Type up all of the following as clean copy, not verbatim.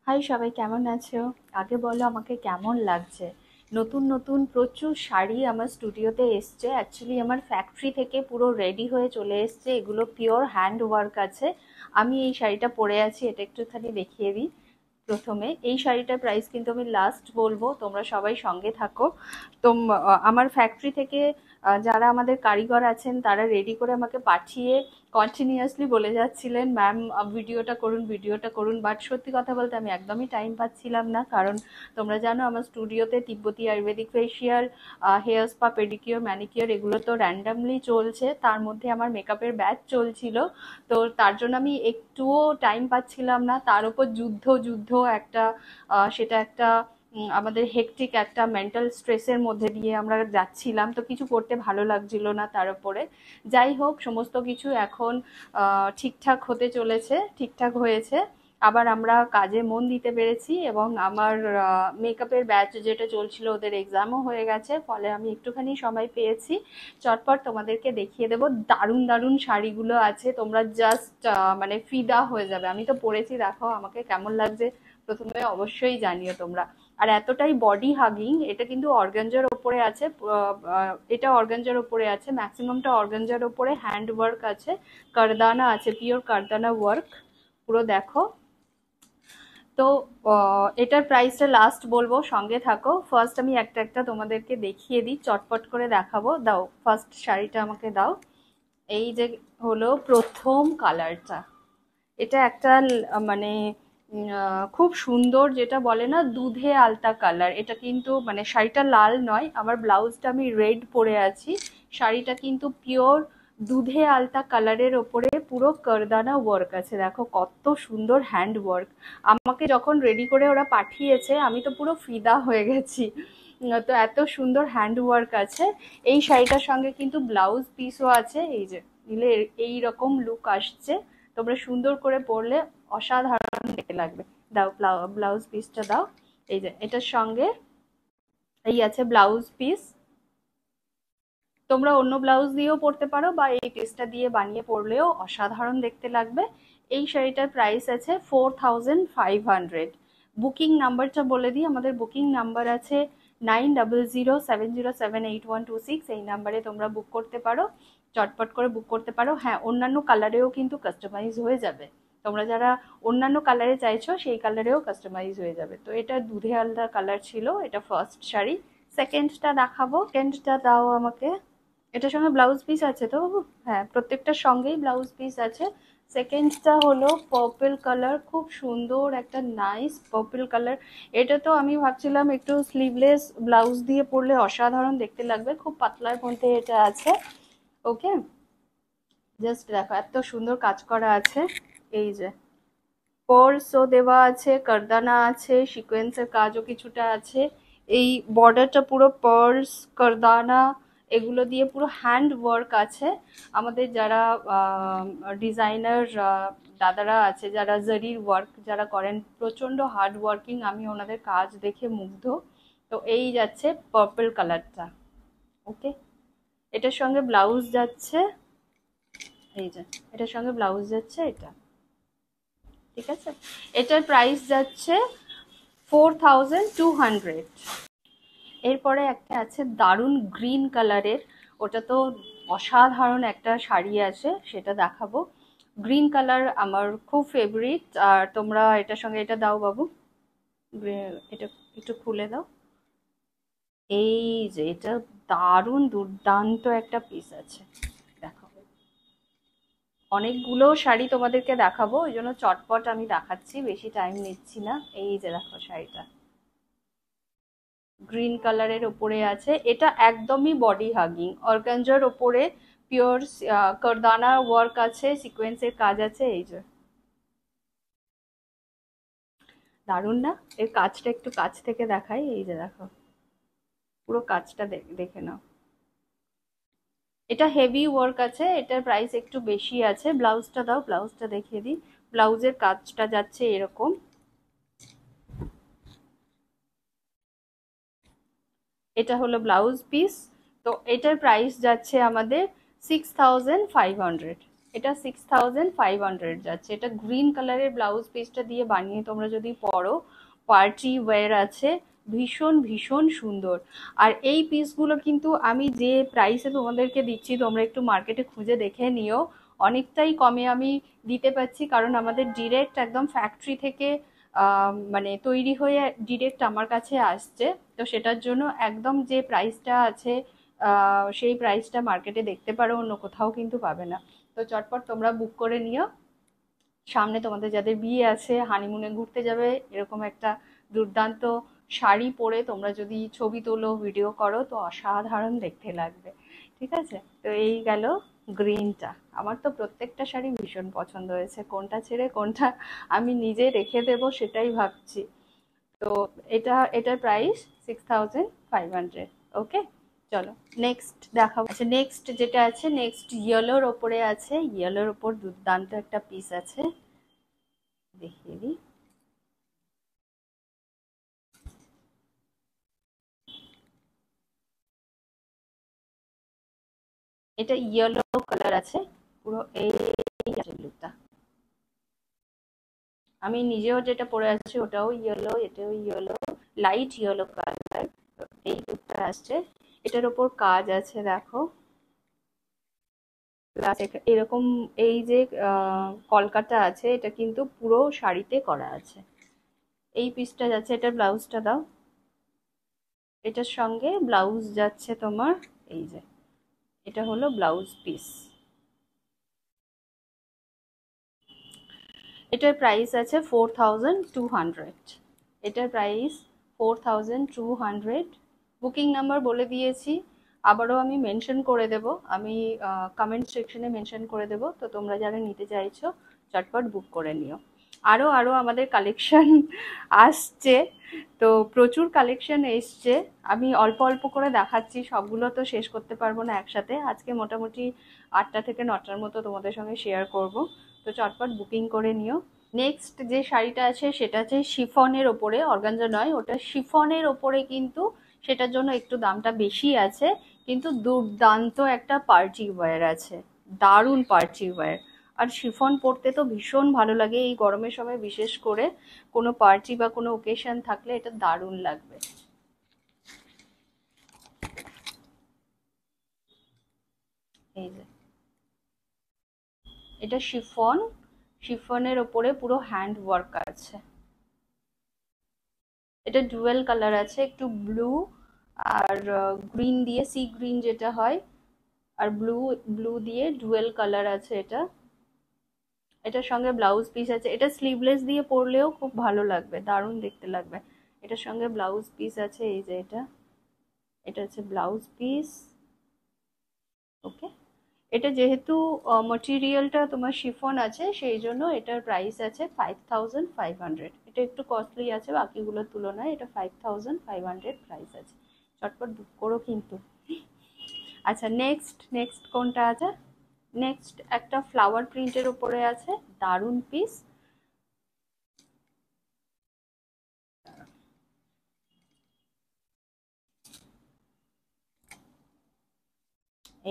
High সবাই, কেমন আছো? আগে বলো আমাকে কেমন লাগছে। নতুন নতুন প্রচুর শাড়ি আমার স্টুডিওতে এসছে। অ্যাকচুয়ালি আমার ফ্যাক্টরি থেকে পুরো রেডি হয়ে চলে এসছে। এগুলো পিওর হ্যান্ড ওয়ার্ক আছে। আমি এই শাড়িটা পরে আছি, এটা একটুখানি দেখিয়ে দিই। প্রথমে এই শাড়িটার প্রাইস কিন্তু আমি লাস্ট বলবো, তোমরা সবাই সঙ্গে থাকো। আমার ফ্যাক্টরি থেকে যারা আমাদের কারিগর আছেন তারা রেডি করে আমাকে পাঠিয়ে কন্টিনিউয়াসলি বলে যাচ্ছিলেন, ম্যাম ভিডিওটা করুন, ভিডিওটা করুন। বাট সত্যি কথা বলতে আমি একদমই টাইম পাচ্ছিলাম না, কারণ তোমরা জানো আমার স্টুডিওতে তিব্বতী ayurvedic facial, hair spa, pedicure, manicure এগুলো তো র্যান্ডামলি চলছে। তার মধ্যে আমার মেকআপের ব্যাচ চলছিল। তো তার জন্য আমি একটুও টাইম পাচ্ছিলাম না। তার উপর যুদ্ধ যুদ্ধ একটা, সেটা একটা আমাদের হেকটিক একটা মেন্টাল স্ট্রেসের মধ্যে দিয়ে আমরা যাচ্ছিলাম, তো কিছু করতে ভালো লাগছিল না তার উপরে। যাই হোক, সমস্ত কিছু এখন ঠিকঠাক হতে চলেছে, ঠিকঠাক হয়েছে। আবার আমরা কাজে মন দিতে পেরেছি, এবং আমার মেকআপের ব্যাচ যেটা চলছিল ওদের এক্সামও হয়ে গেছে, ফলে আমি একটুখানি সময় পেয়েছি। চটপট তোমাদেরকে দেখিয়ে দেবো। দারুণ দারুণ শাড়িগুলো আছে, তোমরা জাস্ট মানে ফিদা হয়ে যাবে। আমি তো পরেছি, দেখো আমাকে কেমন লাগছে প্রথমে অবশ্যই জানিও তোমরা। আর এতটাই বডি হাগিং, এটা কিন্তু অর্গানজার ওপরে আছে। এটা অর্গানজার ওপরে আছে, ম্যাক্সিমামটা অর্গানজার ওপরে। হ্যান্ড ওয়ার্ক আছে, কারদানা আছে, পিওর কারদানা ওয়ার্ক পুরো দেখো। তো এটার প্রাইসটা লাস্ট বলবো, সঙ্গে থাকো। ফার্স্ট আমি একটা একটা তোমাদেরকে দেখিয়ে দিই, চটপট করে দেখাবো। দাও ফার্স্ট শাড়িটা আমাকে দাও। এই যে হলো প্রথম কালারটা। এটা একটা মানে খুব সুন্দর, যেটা বলে না দুধে আলতা কালার। এটা কিন্তু মানে শাড়িটা লাল নয়, আমার ব্লাউজটা আমি রেড পরে আছি। শাড়িটা কিন্তু পিওর দুধে আলতা কালারের ওপরে পুরো কারদানা ওয়ার্ক আছে। দেখো কত সুন্দর হ্যান্ড ওয়ার্ক। আমাকে যখন রেডি করে ওরা পাঠিয়েছে আমি তো পুরো ফিদা হয়ে গেছি। তো এত সুন্দর হ্যান্ড ওয়ার্ক আছে। এই শাড়িটার সঙ্গে কিন্তু ব্লাউজ পিসও আছে। এই যে নিলে এই রকম লুক আসছে। তোমরা সুন্দর করে পরলে অসাধারণ দেখতে লাগবে। দাও ব্লাউজ পিসটা দাও। এই যে এটার সঙ্গে এই আছে ব্লাউজ পিস। তোমরা অন্য ব্লাউজ দিয়েও পরতে পারো, বা এই পিসটা দিয়ে বানিয়ে পরলেও অসাধারণ দেখতে লাগবে। এই শাড়িটার প্রাইস আছে 4500। বুকিং নাম্বারটা বলে দিই, আমাদের বুকিং নাম্বার আছে 9007078126। এই নাম্বারে তোমরা বুক করতে পারো, চটপট করে বুক করতে পারো। হ্যাঁ, অন্যান্য কালারেও কিন্তু কাস্টমাইজ হয়ে যাবে। তোমরা যারা অন্যান্য কালারে চাইছো সেই কালারেও কাস্টমাইজ হয়ে যাবে। তো এটা দুধে আলদা কালার ছিল, এটা ফার্স্ট শাড়ি। সেকেন্ডটা দেখাবো, সেকেন্ডটা দাও আমাকে। এটার সঙ্গে ব্লাউজ পিস আছে তো বাবু? হ্যাঁ, প্রত্যেকটার সঙ্গেই ব্লাউজ পিস আছে। সেকেন্ডটা হলো পার্পল কালার, খুব সুন্দর একটা নাইস পার্পল কালার। এটা তো আমি ভাবছিলাম একটু স্লিভলেস ব্লাউজ দিয়ে পরলে অসাধারণ দেখতে লাগবে, খুব পাতলার মধ্যে এটা আছে। ওকে, জাস্ট দেখো এত সুন্দর কাজ করা আছে। এই যে পার্লসও দেওয়া আছে, কারদানা আছে, সিকোয়েন্সের কাজও কিছুটা আছে। এই বর্ডারটা পুরো পার্লস, কারদানা এগুলো দিয়ে পুরো হ্যান্ড ওয়ার্ক আছে। আমাদের যারা ডিজাইনার দাদারা আছে, যারা জারির ওয়ার্ক যারা করেন, প্রচণ্ড হার্ড ওয়ার্কিং, আমি ওনাদের কাজ দেখে মুগ্ধ। তো এই যাচ্ছে পার্পল কালারটা। ওকে, এটার সঙ্গে ব্লাউজ যাচ্ছে। এই যে এটার সঙ্গে ব্লাউজ যাচ্ছে এটা। ঠিক আছে, এটার প্রাইস যাচ্ছে 4200। এরপরে একটা আছে দারুণ গ্রিন কালারের, ওটা তো অসাধারণ একটা শাড়ি আছে, সেটা দেখাবো। গ্রিন কালার আমার খুব ফেভারিট। আর তোমরা এটার সঙ্গে এটা দাও বাবু, এটা একটু খুলে দাও। এই যে এটা দারুণ দুর্দান্ত একটা পিস আছে, দেখো। অনেকগুলো শাড়ি তোমাদেরকে দেখাবো, ওই জন্য চটপট আমি দেখাচ্ছি, বেশি টাইম নিচ্ছি না। এই যে দেখো শাড়িটা গ্রিন কালারের ওপরে আছে। এটা একদমই বডি হাগিং, অর্গানজার ওপরে পিওর কারদানা ওয়ার্ক আছে, সিকোয়েন্সের কাজ আছে। এই যে দারুণ না? এর কাজটা একটু কাছ থেকে দেখাই। এই যে দেখো পুরো কাজটা দেখে নাও। এটা হেভি ওয়ার্ক আছে, এটার প্রাইস একটু বেশি আছে। ব্লাউজটা দাও, ব্লাউজটা দেখিয়ে দিই। ব্লাউজের কাজটা যাচ্ছে এরকম। এটা হলো ব্লাউজ পিস। তো এটার প্রাইস যাচ্ছে আমাদের 6500। এটা 6500 যাচ্ছে। এটা গ্রিন কালারের ব্লাউজ পিসটা দিয়ে বানিয়ে তোমরা যদি পরো, পার্টি ওয়্যার আছে, ভীষণ ভীষণ সুন্দর। আর এই পিসগুলো কিন্তু আমি যে প্রাইসে তোমাদেরকে দিচ্ছি, তোমরা একটু মার্কেটে খুঁজে দেখে নিও, অনেকটাই কমে আমি দিতে পারছি, কারণ আমাদের ডিরেক্ট একদম ফ্যাক্টরি থেকে মানে তৈরি হয়ে ডিরেক্ট আমার কাছে আসছে। তো সেটার জন্য একদম যে প্রাইসটা আছে সেই প্রাইসটা মার্কেটে দেখতে পারো, অন্য কোথাও কিন্তু পাবে না। তো চটপট তোমরা বুক করে নিও। সামনে তোমাদের যাদের বিয়ে আছে, হানিমুনে ঘুরতে যাবে, এরকম একটা দুর্দান্ত শাড়ি পরে তোমরা যদি ছবি তোলো, ভিডিও করো, তো অসাধারণ দেখতে লাগবে। ঠিক আছে, তো এই গেল গ্রিনটা। আমার তো প্রত্যেকটা শাড়ি ভীষণ পছন্দ হয়েছে, কোনটা ছেড়ে কোনটা আমি নিজে রেখে দেবো সেটাই ভাবছি। তো এটার প্রাইস 6500। ওকে, চলো নেক্সট দেখাবো। আচ্ছা, নেক্সট যেটা আছে, নেক্সট ইয়েলোর ওপরে আছে। ইয়েলোর ওপর দুর্দান্ত একটা পিস আছে, দেখিয়ে দিই। এটা ইয়েলো কালার আছে পুরো, এই লুকটা। আমি নিজেও যেটা পরে আছি ওটাও ইয়েলো, এটাও ইয়েলো, লাইট ইয়েলো কালার। এই লুকটা আসছে, এটার ওপর কাজ আছে দেখো, প্লাস এরকম এই যে কলকাতা আছে, এটা কিন্তু পুরো শাড়িতে করা আছে। এই পিসটা যাচ্ছে, এটার ব্লাউজটা দাও। এটার সঙ্গে ব্লাউজ যাচ্ছে তোমার, এই যে এটা হলো ব্লাউজ পিস। এটার প্রাইস আছে 4200। এটার প্রাইস 4200। বুকিং নাম্বার বলে দিয়েছি, আবারও আমি মেনশন করে দেব, আমি কমেন্ট সেকশনে মেনশন করে দেব। তো তোমরা যারা নিতে চাইছো চটপট বুক করে নিও। আরও আরও আমাদের কালেকশন আসছে, তো প্রচুর কালেকশন এসছে। আমি অল্প অল্প করে দেখাচ্ছি, সবগুলো তো শেষ করতে পারবো না একসাথে। আজকে মোটামুটি 8টা থেকে 9টার মতো তোমাদের সঙ্গে শেয়ার করব। তো চটপট বুকিং করে নিও। নেক্সট যে শাড়িটা আছে সেটা আছে শিফনের ওপরে, অর্গানজা নয়, ওটা শিফনের ওপরে, কিন্তু সেটার জন্য একটু দামটা বেশি আছে। কিন্তু দুর্দান্ত একটা পার্টি ওয়্যার আছে, দারুণ পার্টি ওয়্যার। আর শিফন পরতে তো ভীষণ ভালো লাগে এই গরমের সময়, বিশেষ করে কোনো পার্টি বা কোনো ওকেশন থাকলে এটা দারুণ লাগবে। এই যে এটা শিফন, শিফনের ওপরে পুরো হ্যান্ড ওয়ার্ক আছে। এটা ডুয়েল কালার আছে, একটু ব্লু আর গ্রিন দিয়ে, সি গ্রিন যেটা হয়, আর ব্লু, ব্লু দিয়ে ডুয়েল কালার আছে এটা। এটার সঙ্গে ব্লাউজ পিস আছে, এটা স্লিভলেস দিয়ে পরলেও খুব ভালো লাগবে, দারুণ দেখতে লাগবে। এটার সঙ্গে ব্লাউজ পিস আছে, এই যে এটা, এটা হচ্ছে ব্লাউজ পিস। ওকে, এটা যেহেতু মাটেরিয়ালটা তোমার শিফন আছে, সেই জন্য এটার প্রাইস আছে 5500। এটা একটু কস্টলি আছে বাকিগুলোর তুলনায়, এটা 5500 প্রাইস আছে। চটপট বুক করো কিন্তু। আচ্ছা, নেক্সট নেক্সট কোনটা আছে? নেক্সট একটা ফ্লাওয়ার প্রিন্টের উপরে আছে, দারুণ পিস।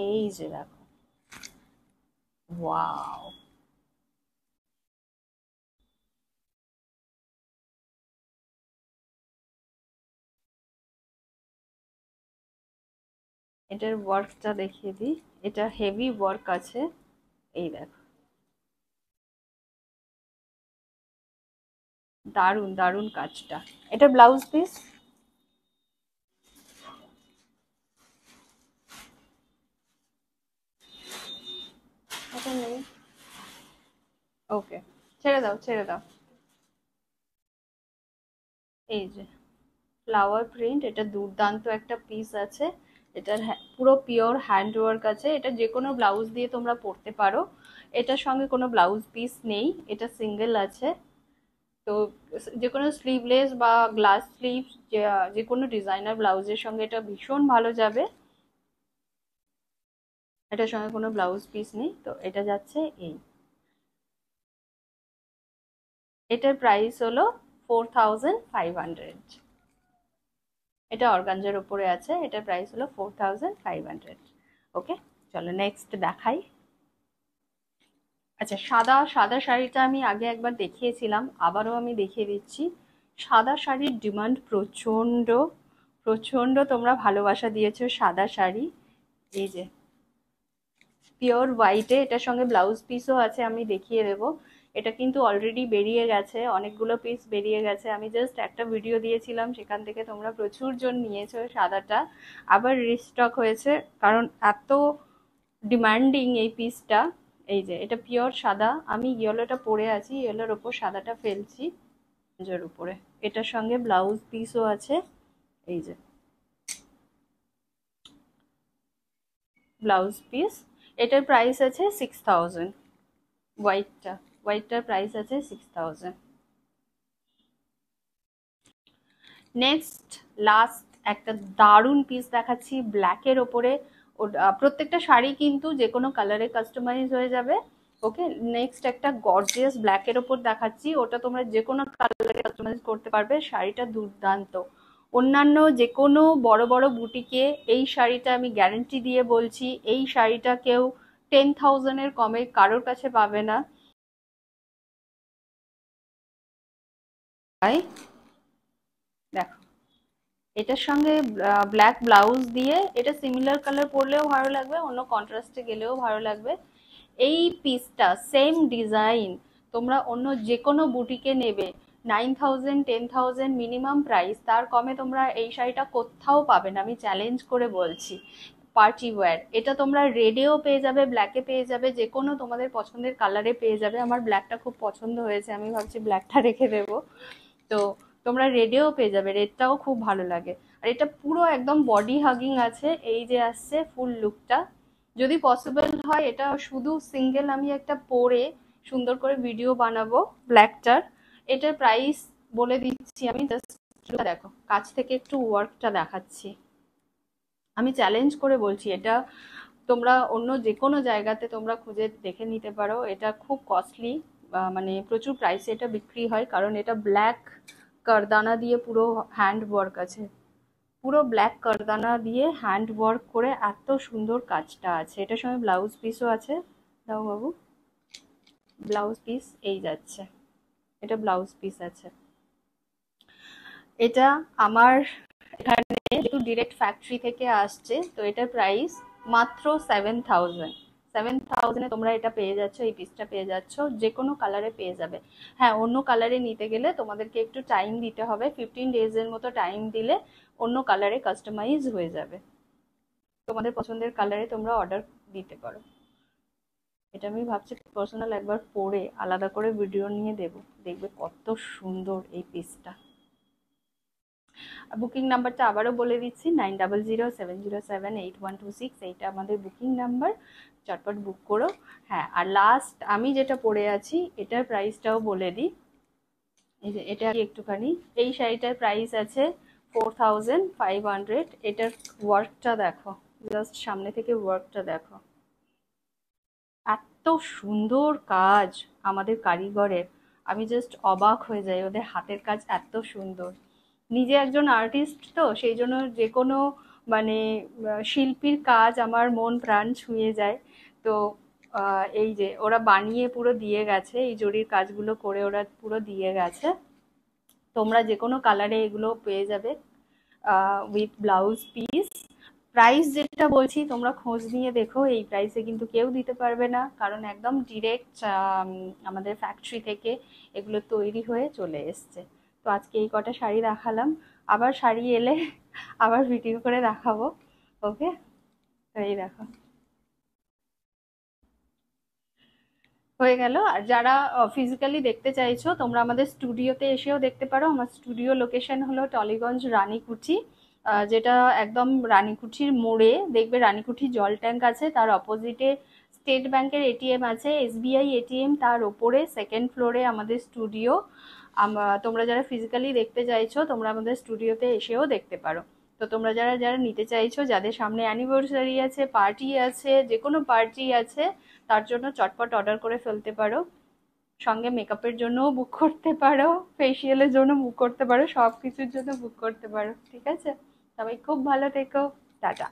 এই যে দেখো, ওয়াও, এটার ওয়ার্কটা দেখিয়ে দিই। এটা হেভি ওয়ার্ক আছে, এই দেখো, দারুণ দারুণ কাজটা। এটা ব্লাউজ পিস, এটা নেই, ওকে, ছেড়ে দাও ছেড়ে দাও। এই যে ফ্লাওয়ার প্রিন্ট, এটা দুর্দান্ত একটা পিস আছে। এটার পুরো পিওর হ্যান্ড ওয়ার্ক আছে। এটা যে কোনো ব্লাউজ দিয়ে তোমরা পরতে পারো। এটার সঙ্গে কোনো ব্লাউজ পিস নেই, এটা সিঙ্গেল আছে। তো যে কোনো স্লিভলেস বা গ্লাস স্লিভ, যে কোনো ডিজাইনার ব্লাউজের সঙ্গে এটা ভীষণ ভালো যাবে। এটার সঙ্গে কোনো ব্লাউজ পিস নেই, তো এটা যাচ্ছে এই। এটার প্রাইস হলো 4500। এটা অর্গানজার উপরে আছে, এটার প্রাইস হলো 4500। ওকে, চলো নেক্সট দেখাই। আচ্ছা, সাদা সাদা শাড়িটা আমি আগে একবার দেখিয়েছিলাম, আবারও আমি দেখিয়ে দিচ্ছি। সাদা শাড়ির ডিমান্ড প্রচন্ড, প্রচন্ড তোমরা ভালোবাসা দিয়েছো সাদা শাড়ি। এই যে পিওর হোয়াইটে, এটার সঙ্গে ব্লাউজ পিসও আছে, আমি দেখিয়ে দেবো। এটা কিন্তু অলরেডি বেরিয়ে গেছে, অনেকগুলো পিস বেরিয়ে গেছে, আমি জাস্ট একটা ভিডিও দিয়েছিলাম, সেখান থেকে তোমরা প্রচুর জন নিয়েছো সাদাটা। আবার রিস্টক হয়েছে, কারণ এত ডিমান্ডিং এই পিসটা। এই যে এটা পিওর সাদা, আমি ইয়েলোটা পরে আছি, ইয়েলোর ওপর সাদাটা ফেলছি এর উপরে। এটার সঙ্গে ব্লাউজ পিসও আছে। এই যে ব্লাউজ পিস, এটার প্রাইস আছে 6000। হোয়াইটটা, হোয়াইটটার প্রাইস আছে 6000। নেক্সট লাস্ট একটা দারুণ পিস দেখাচ্ছি ব্ল্যাকের ওপরে। প্রত্যেকটা শাড়ি কিন্তু যে কোনো কালারে কাস্টমাইজ হয়ে যাবে। ওকে, নেক্সট একটা গর্জিয়াস ব্ল্যাকের ওপর দেখাচ্ছি, ওটা তোমরা যে কোনো কালারে কাস্টমাইজ করতে পারবে। শাড়িটা দুর্দান্ত। অন্যান্য যে কোনো বড় বড় বুটিকে এই শাড়িটা আমি গ্যারেন্টি দিয়ে বলছি, এই শাড়িটা কেউ 10,000-এর কমে কারোর কাছে পাবে না। তাই দেখো, এটার সঙ্গে ব্ল্যাক ব্লাউজ দিয়ে, এটা সিমিলার কালার পরলেও ভালো লাগবে, অন্য কন্ট্রাস্টে গেলেও ভালো লাগবে। এই পিসটা সেম ডিজাইন তোমরা অন্য যে কোনো বুটিকে নেবে, 9,000 10,000 মিনিমাম প্রাইস, তার কমে তোমরা এই শাড়িটা কোথাও পাবে না, আমি চ্যালেঞ্জ করে বলছি। পার্টি ওয়্যার, এটা তোমরা রেডেও পেয়ে যাবে, ব্ল্যাকে পেয়ে যাবে, যে কোনো তোমাদের পছন্দের কালারে পেয়ে যাবে। আমার ব্ল্যাকটা খুব পছন্দ হয়েছে, আমি ভাবছি ব্ল্যাকটা রেখে দেবো। তো তোমরা রেডেও পেয়ে যাবে, রেডটাও খুব ভালো লাগে। আর এটা পুরো একদম বডি হাগিং আছে, এই যে আসছে ফুল লুকটা। যদি পসিবল হয় এটা শুধু সিঙ্গেল আমি একটা পরে সুন্দর করে ভিডিও বানাবো ব্ল্যাকটার। এটার প্রাইস বলে দিচ্ছি আমি, জাস্ট দেখো কাছ থেকে একটু ওয়ার্কটা দেখাচ্ছি। আমি চ্যালেঞ্জ করে বলছি, এটা তোমরা অন্য যে কোনো জায়গাতে তোমরা খুঁজে দেখে নিতে পারো, এটা খুব কস্টলি, মানে প্রচুর প্রাইসে এটা বিক্রি হয়, কারণ এটা ব্ল্যাক কারদানা দিয়ে পুরো হ্যান্ড ওয়ার্ক আছে, পুরো ব্ল্যাক কারদানা দিয়ে হ্যান্ড ওয়ার্ক করে এত সুন্দর কাজটা আছে। এটার সঙ্গে ব্লাউজ পিসও আছে। দাও বাবু, ব্লাউজ পিস এই যাচ্ছে, এটা ব্লাউজ পিস আছে। এটা আমার এখানে যেহেতু ডিরেক্ট ফ্যাক্টরি থেকে আসছে, তো এটার প্রাইস মাত্র 7,000। 7,000-এ তোমরা এটা পেয়ে যাচ্ছ, এই পিসটা পেয়ে যাচ্ছ, যে কোনো কালারে পেয়ে যাবে। হ্যাঁ, অন্য কালারে নিতে গেলে তোমাদেরকে একটু টাইম দিতে হবে, 15 ডেজের মতো টাইম দিলে অন্য কালারে কাস্টমাইজ হয়ে যাবে। তোমাদের পছন্দের কালারে তোমরা অর্ডার দিতে পারো। এটা আমি ভাবছি পার্সোনাল একবার পরে আলাদা করে ভিডিও নিয়ে দেবো, দেখবে কত সুন্দর এই পিসটা। বুকিং নাম্বারটা আবারও বলে দিচ্ছি, 9007078126, এইটা আমাদের বুকিং নাম্বার, চটপট বুক করো। হ্যাঁ, আর লাস্ট আমি যেটা পরে আছি এটার প্রাইসটাও বলে দিই। এই যে এটা একটুখানি, এই শাড়িটার প্রাইস আছে 4,500। এটার ওয়ার্কটা দেখো, জাস্ট সামনে থেকে ওয়ার্কটা দেখো, এত সুন্দর কাজ আমাদের কারিগরের, আমি জাস্ট অবাক হয়ে যাই, ওদের হাতের কাজ এত সুন্দর। নিজে একজন আর্টিস্ট, তো সেই জন্য যে কোনো মানে শিল্পীর কাজ আমার মন প্রাণ ছুঁয়ে যায়। তো এই যে ওরা বানিয়ে পুরো দিয়ে গেছে, এই জরির কাজগুলো করে ওরা পুরো দিয়ে গেছে। তোমরা যে কোনো কালারে এগুলো পেয়ে যাবে উইথ ব্লাউজ পিস। প্রাইস যেটা বলছি তোমরা খোঁজ নিয়ে দেখো, এই প্রাইসে কিন্তু কেউ দিতে পারবে না, কারণ একদম ডিরেক্ট আমাদের ফ্যাক্টরি থেকে এগুলো তৈরি হয়ে চলে এসছে। তো আজকে এই কটা শাড়ি দেখালাম, আবার শাড়ি এলে আবার ভিডিও করে দেখাবো। ওকে, তো এই দেখো হয়ে গেল। আর যারা ফিজিক্যালি দেখতে চাইছো তোমরা আমাদের স্টুডিওতে এসেও দেখতে পারো। আমার স্টুডিও লোকেশন হলো টলিগঞ্জ রানীকুঠি, যেটা একদম রানীকুঠির মোড়ে দেখবে, রানীকুঠি জল ট্যাঙ্ক আছে, তার অপোজিটে স্টেট ব্যাংকের এটিএম আছে, এসবিআই এটিএম, তার ওপরে সেকেন্ড ফ্লোরে আমাদের স্টুডিও। তোমরা যারা ফিজিক্যালি দেখতে চাইছো তোমরা আমাদের স্টুডিওতে এসেও দেখতে পারো। তো তোমরা যারা যারা নিতে চাইছো, যাদের সামনে অ্যানিভার্সারি আছে, পার্টি আছে, যে কোনো পার্টি আছে, তার জন্য চটপট অর্ডার করে ফেলতে পারো। সঙ্গে মেকআপের জন্যও বুক করতে পারো, ফেসিয়ালের জন্য বুক করতে পারো, সব কিছুর জন্য বুক করতে পারো। ঠিক আছে, সবাই খুব ভালো থেকো, টাটা।